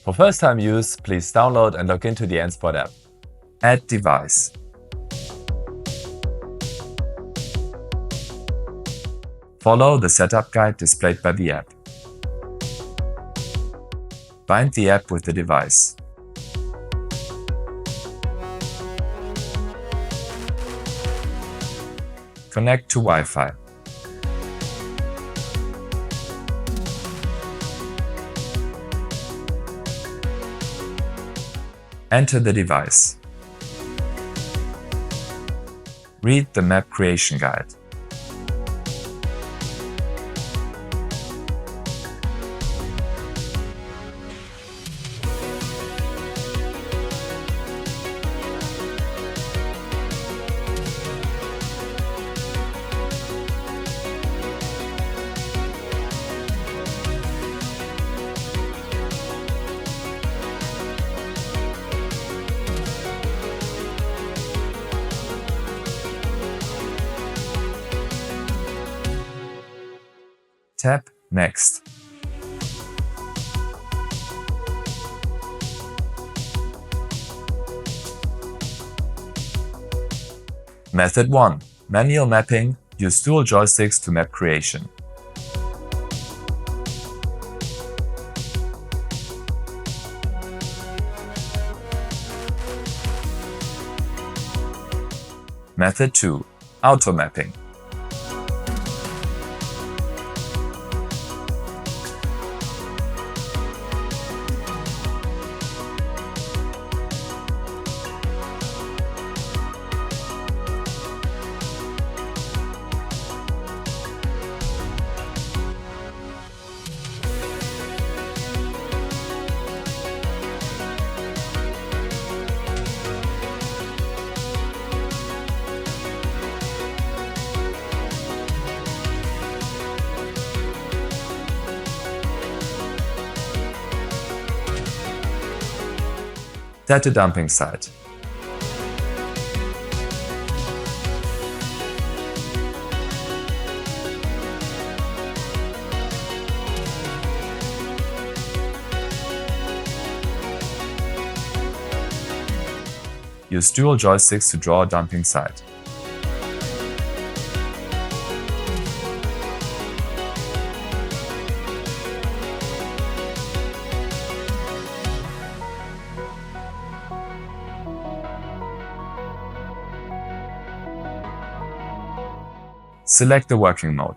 For first-time use, please download and log into the ANTHBOT app. Add device. Follow the setup guide displayed by the app. Bind the app with the device. Connect to Wi-Fi. Enter the device. Read the map creation guide. Tap Next. Method 1. Manual mapping. Use dual joysticks to map creation. Method 2. Auto mapping. Set a dumping site. Use dual joysticks to draw a dumping site. Select the working mode.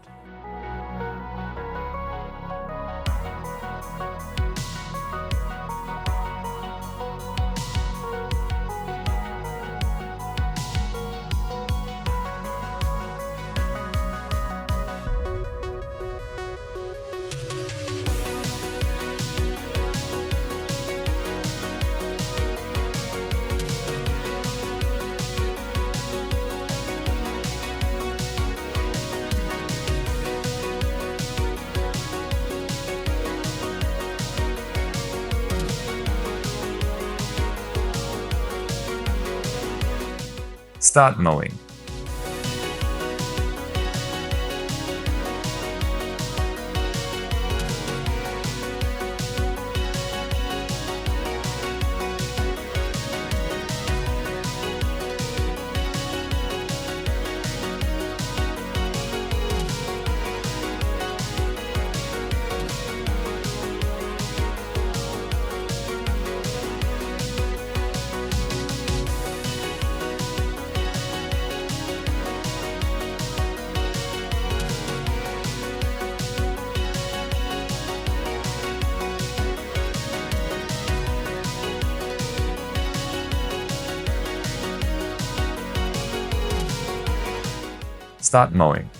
Start mowing. Start mowing.